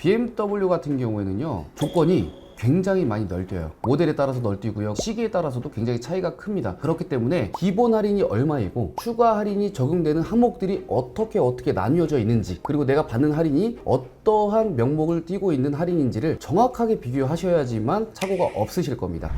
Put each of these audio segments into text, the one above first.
BMW 같은 경우에는요, 조건이 굉장히 많이 널뛰어요. 모델에 따라서 널뛰고요, 시기에 따라서도 굉장히 차이가 큽니다. 그렇기 때문에 기본 할인이 얼마이고 추가 할인이 적용되는 항목들이 어떻게 나뉘어져 있는지, 그리고 내가 받는 할인이 어떠한 명목을 띠고 있는 할인인지를 정확하게 비교하셔야지만 착오가 없으실 겁니다.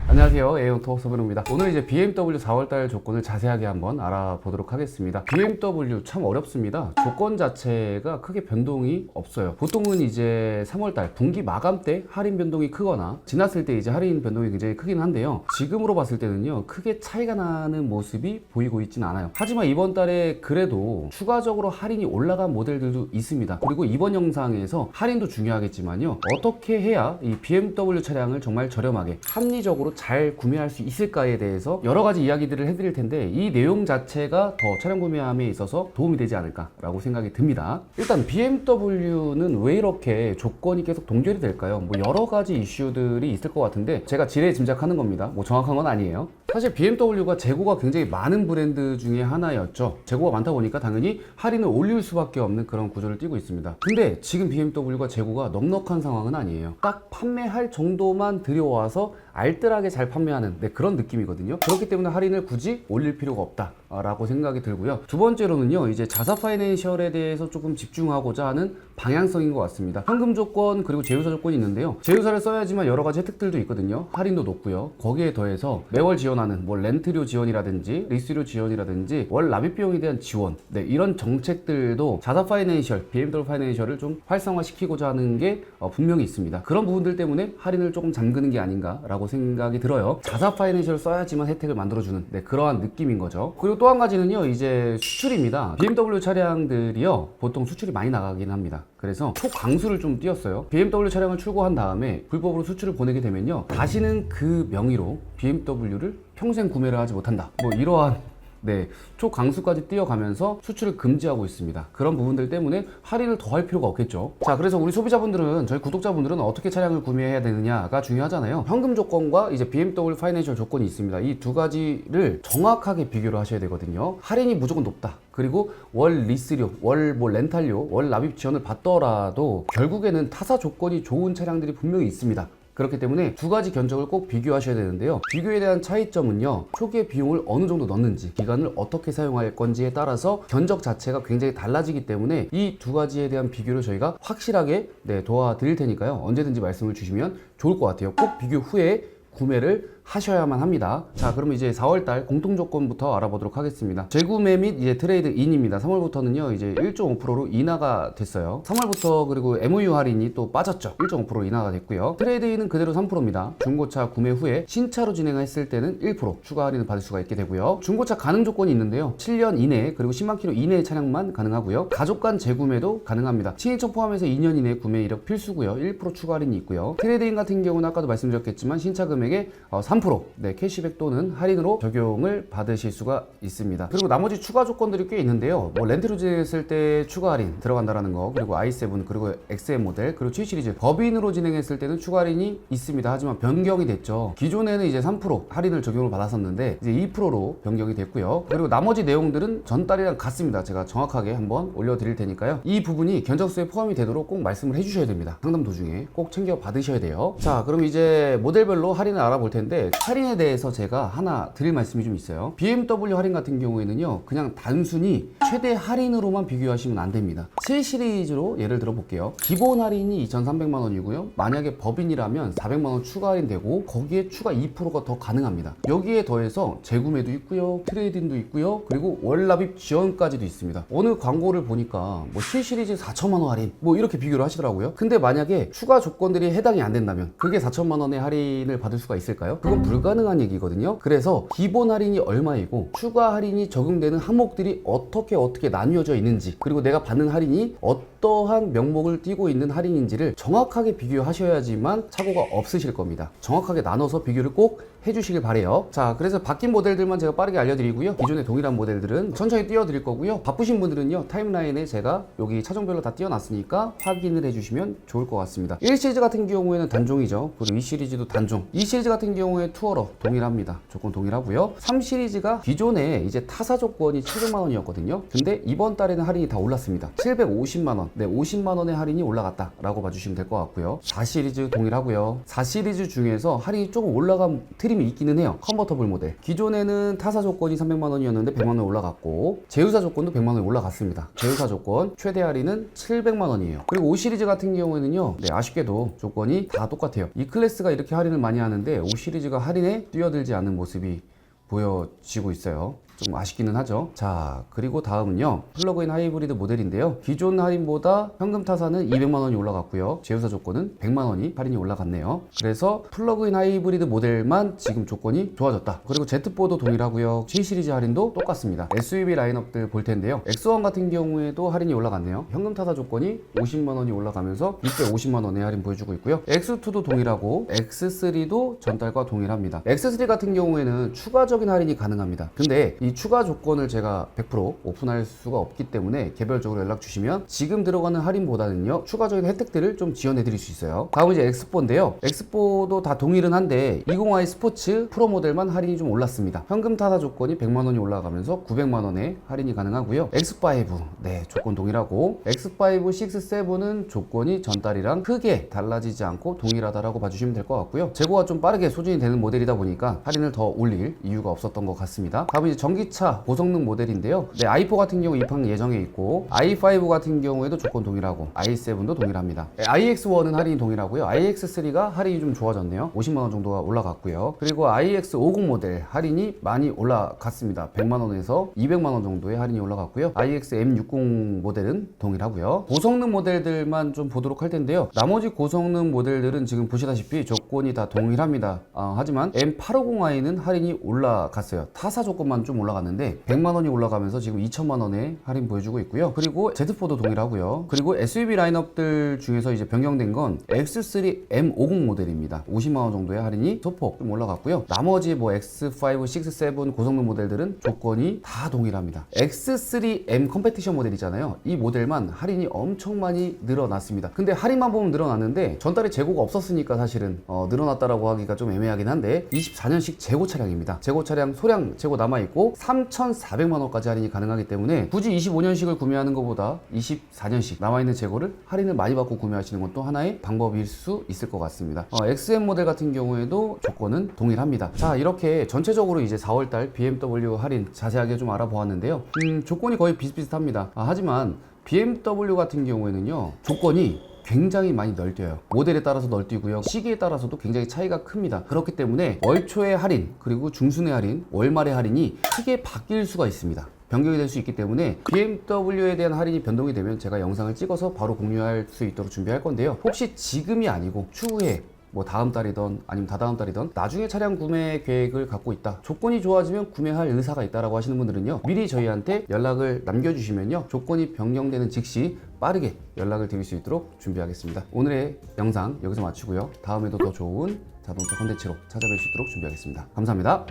안녕하세요, A형토 서근우입니다. 오늘 이제 BMW 4월달 조건을 자세하게 한번 알아보도록 하겠습니다. BMW 참 어렵습니다. 조건 자체가 크게 변동이 없어요. 보통은 이제 3월달 분기 마감 때 할인 변동이 크거나 지났을 때 이제 할인 변동이 굉장히 크긴 한데요, 지금으로 봤을 때는요 크게 차이가 나는 모습이 보이고 있지는 않아요. 하지만 이번 달에 그래도 추가적으로 할인이 올라간 모델들도 있습니다. 그리고 이번 영상에서 할인도 중요하겠지만요, 어떻게 해야 이 BMW 차량을 정말 저렴하게 합리적으로 잘 구매할 수 있을까에 대해서 여러 가지 이야기들을 해드릴 텐데, 이 내용 자체가 더 차량 구매함에 있어서 도움이 되지 않을까라고 생각이 듭니다. 일단 BMW는 왜 이렇게 조건이 계속 동결이 될까요? 뭐 여러 가지 이슈들이 있을 것 같은데 제가 지레 짐작하는 겁니다. 뭐 정확한 건 아니에요. 사실 BMW가 재고가 굉장히 많은 브랜드 중에 하나였죠. 재고가 많다 보니까 당연히 할인을 올릴 수밖에 없는 그런 구조를 띠고 있습니다. 근데 지금 BMW가 재고가 넉넉한 상황은 아니에요. 딱 판매할 정도만 들여와서 알뜰하게 잘 판매하는 그런 느낌이거든요. 그렇기 때문에 할인을 굳이 올릴 필요가 없다라고 생각이 들고요. 두 번째로는요, 이제 자사 파이낸셜에 대해서 조금 집중하고자 하는 방향성인 것 같습니다. 현금 조건 그리고 제휴사 조건이 있는데요, 제휴사를 써야지만 여러 가지 혜택들도 있거든요. 할인도 높고요. 거기에 더해서 매월 지원하는 뭐 렌트료 지원이라든지 리스료 지원이라든지 월 납입 비용에 대한 지원, 이런 정책들도 자사 파이낸셜, BMW 파이낸셜을 좀 활성화시키고자 하는 게 분명히 있습니다. 그런 부분들 때문에 할인을 조금 잠그는 게 아닌가라고 생각이 들어요. 자사 파이낸셜을 써야지만 혜택을 만들어주는 그러한 느낌인 거죠. 그리고 또 한 가지는요, 이제 수출입니다. BMW 차량들이요 보통 수출이 많이 나가긴 합니다. 그래서 초강수를 좀 띄었어요. BMW 차량을 출고한 다음에 불법으로 수출을 보내게 되면요, 다시는 그 명의로 BMW를 평생 구매를 하지 못한다, 뭐 이러한 초강수까지 띄어가면서 수출을 금지하고 있습니다. 그런 부분들 때문에 할인을 더 할 필요가 없겠죠. 자, 그래서 우리 소비자분들은, 저희 구독자분들은 어떻게 차량을 구매해야 되느냐가 중요하잖아요. 현금 조건과 이제 BMW 파이낸셜 조건이 있습니다. 이 두 가지를 정확하게 비교를 하셔야 되거든요. 할인이 무조건 높다, 그리고 월 리스료, 월 뭐 렌탈료, 월 납입 지원을 받더라도 결국에는 타사 조건이 좋은 차량들이 분명히 있습니다. 그렇기 때문에 두 가지 견적을 꼭 비교하셔야 되는데요, 비교에 대한 차이점은요, 초기에 비용을 어느 정도 넣는지, 기간을 어떻게 사용할 건지에 따라서 견적 자체가 굉장히 달라지기 때문에 이 두 가지에 대한 비교를 저희가 확실하게 도와드릴 테니까요, 언제든지 말씀을 주시면 좋을 것 같아요. 꼭 비교 후에 구매를 하셔야만 합니다. 자, 그러면 이제 4월달 공통조건부터 알아보도록 하겠습니다. 재구매 및 이제 트레이드 인입니다. 3월부터는요 이제 1.5%로 인하가 됐어요. 3월부터 그리고 MOU 할인이 또 빠졌죠. 1.5% 인하가 됐고요. 트레이드 인은 그대로 3%입니다. 중고차 구매 후에 신차로 진행했을 때는 1% 추가 할인을 받을 수가 있게 되고요. 중고차 가능 조건이 있는데요, 7년 이내 그리고 10만 킬로 이내의 차량만 가능하고요. 가족 간 재구매도 가능합니다. 친인척 포함해서 2년 이내 구매 이력 필수고요. 1% 추가 할인이 있고요. 트레이드 인 같은 경우는 아까도 말씀드렸겠지만 신차 금액의 3% 캐시백 또는 할인으로 적용을 받으실 수가 있습니다. 그리고 나머지 추가 조건들이 꽤 있는데요, 뭐 렌트로 진행했을 때 추가 할인 들어간다라는 거, 그리고 i7 그리고 XM 모델 그리고 7 시리즈 법인으로 진행했을 때는 추가 할인이 있습니다. 하지만 변경이 됐죠. 기존에는 이제 3% 할인을 적용을 받았었는데 이제 2%로 변경이 됐고요. 그리고 나머지 내용들은 전달이랑 같습니다. 제가 정확하게 한번 올려드릴 테니까요, 이 부분이 견적수에 포함이 되도록 꼭 말씀을 해주셔야 됩니다. 상담 도중에 꼭 챙겨 받으셔야 돼요. 자, 그럼 이제 모델별로 할인을 알아볼 텐데, 할인에 대해서 제가 하나 드릴 말씀이 좀 있어요. BMW 할인 같은 경우에는요, 그냥 단순히 최대 할인으로만 비교하시면 안 됩니다. 7 시리즈로 예를 들어 볼게요. 기본 할인이 2,300만 원이고요. 만약에 법인이라면 400만 원 추가 할인되고 거기에 추가 2%가 더 가능합니다. 여기에 더해서 재구매도 있고요, 트레이딩도 있고요, 그리고 월납입 지원까지도 있습니다. 어느 광고를 보니까 뭐 7 시리즈 4천만 원 할인 뭐 이렇게 비교를 하시더라고요. 근데 만약에 추가 조건들이 해당이 안 된다면 그게 4천만 원의 할인을 받을 수가 있을까요? 그건 불가능한 얘기거든요. 그래서 기본 할인이 얼마이고 추가 할인이 적용되는 항목들이 어떻게 나뉘어져 있는지, 그리고 내가 받는 할인이 어떠한 명목을 띠고 있는 할인인지를 정확하게 비교하셔야지만 착오가 없으실 겁니다. 정확하게 나눠서 비교를 꼭 해주시길 바래요. 자, 그래서 바뀐 모델들만 제가 빠르게 알려드리고요. 기존의 동일한 모델들은 천천히 띄워드릴 거고요. 바쁘신 분들은요, 타임라인에 제가 여기 차종별로 다 띄워놨으니까 확인을 해주시면 좋을 것 같습니다. 1시리즈 같은 경우에는 단종이죠. 그리고 2시리즈도 단종. 2시리즈 같은 경우에 투어러 동일합니다. 조건 동일하고요. 3시리즈가 기존에 이제 타사 조건이 700만 원이었거든요. 근데 이번 달에는 할인이 다 올랐습니다. 750만 원. 네, 50만 원의 할인이 올라갔다라고 봐주시면 될 것 같고요. 4시리즈 동일하고요. 4시리즈 중에서 할인이 조금 올라간 트림이 있기는 해요. 컨버터블 모델. 기존에는 타사 조건이 300만 원이었는데 100만 원 올라갔고, 제휴사 조건도 100만 원이 올라갔습니다. 제휴사 조건 최대 할인은 700만 원이에요. 그리고 5시리즈 같은 경우에는요, 네, 아쉽게도 조건이 다 똑같아요. 이 클래스가 이렇게 할인을 많이 하는데 5시리즈가 할인에 뛰어들지 않는 모습이 보여지고 있어요. 좀 아쉽기는 하죠. 자, 그리고 다음은요, 플러그인 하이브리드 모델인데요. 기존 할인보다 현금 타사는 200만 원이 올라갔고요. 제휴사 조건은 100만 원이 할인이 올라갔네요. 그래서 플러그인 하이브리드 모델만 지금 조건이 좋아졌다. 그리고 Z4도 동일하고요. C시리즈 할인도 똑같습니다. SUV 라인업들 볼 텐데요. X1 같은 경우에도 할인이 올라갔네요. 현금 타사 조건이 50만 원이 올라가면서 650만 원의 할인 보여주고 있고요. X2도 동일하고 X3도 전달과 동일합니다. X3 같은 경우에는 추가적인 할인이 가능합니다. 근데 이 추가 조건을 제가 100% 오픈할 수가 없기 때문에 개별적으로 연락 주시면 지금 들어가는 할인보다는요, 추가적인 혜택들을 좀 지원해 드릴 수 있어요. 다음은 이제 X4인데요. X4도 다 동일은 한데 20i 스포츠 프로 모델만 할인이 좀 올랐습니다. 현금 타사 조건이 100만 원이 올라가면서 900만 원의 할인이 가능하고요. X5, 네, 조건 동일하고 X5, 6, 7은 조건이 전달이랑 크게 달라지지 않고 동일하다라고 봐주시면 될 것 같고요. 재고가 좀 빠르게 소진이 되는 모델이다 보니까 할인을 더 올릴 이유가 없었던 것 같습니다. 다음은 이제 전기차 고성능 모델인데요. 네, i4 같은 경우 입항 예정에 있고, i5 같은 경우에도 조건 동일하고, i7도 동일합니다. 네, iX1은 할인이 동일하고요. iX3가 할인이 좀 좋아졌네요. 50만 원 정도가 올라갔고요. 그리고 iX50 모델 할인이 많이 올라갔습니다. 100만 원에서 200만 원 정도의 할인이 올라갔고요. iX-M60 모델은 동일하고요. 고성능 모델들만 좀 보도록 할 텐데요. 나머지 고성능 모델들은 지금 보시다시피 조건이 다 동일합니다. 하지만 M850i는 할인이 올라갔어요. 타사 조건만 좀 올라갔는데 100만 원이 올라가면서 지금 2천만 원의 할인 보여주고 있고요. 그리고 Z4도 동일하고요. 그리고 SUV 라인업들 중에서 이제 변경된 건 X3 M50 모델입니다. 50만 원 정도의 할인이 소폭 좀 올라갔고요. 나머지 뭐 X5, 6, 7 고성능 모델들은 조건이 다 동일합니다. X3M 컴페티션 모델이잖아요. 이 모델만 할인이 엄청 많이 늘어났습니다. 근데 할인만 보면 늘어났는데 전달에 재고가 없었으니까 사실은 늘어났다라고 하기가 좀 애매하긴 한데 24년식 재고 차량입니다. 재고 차량 소량 재고 남아있고 3,400만 원까지 할인이 가능하기 때문에 굳이 25년식을 구매하는 것보다 24년식 남아있는 재고를 할인을 많이 받고 구매하시는 것도 하나의 방법일 수 있을 것 같습니다. XM 모델 같은 경우에도 조건은 동일합니다. 자, 이렇게 전체적으로 이제 4월달 BMW 할인 자세하게 좀 알아보았는데요. 조건이 거의 비슷비슷합니다. 하지만 BMW 같은 경우에는요, 조건이 굉장히 많이 널뛰어요. 모델에 따라서 널뛰고요. 시기에 따라서도 굉장히 차이가 큽니다. 그렇기 때문에 월 초의 할인, 그리고 중순의 할인, 월말의 할인이 크게 바뀔 수가 있습니다. 변경이 될 수 있기 때문에 BMW에 대한 할인이 변동이 되면 제가 영상을 찍어서 바로 공유할 수 있도록 준비할 건데요. 혹시 지금이 아니고 추후에 뭐 다음 달이든 아니면 다다음 달이든 나중에 차량 구매 계획을 갖고 있다, 조건이 좋아지면 구매할 의사가 있다라고 하시는 분들은요, 미리 저희한테 연락을 남겨주시면요, 조건이 변경되는 즉시 빠르게 연락을 드릴 수 있도록 준비하겠습니다. 오늘의 영상 여기서 마치고요. 다음에도 더 좋은 자동차 콘텐츠로 찾아뵐 수 있도록 준비하겠습니다. 감사합니다.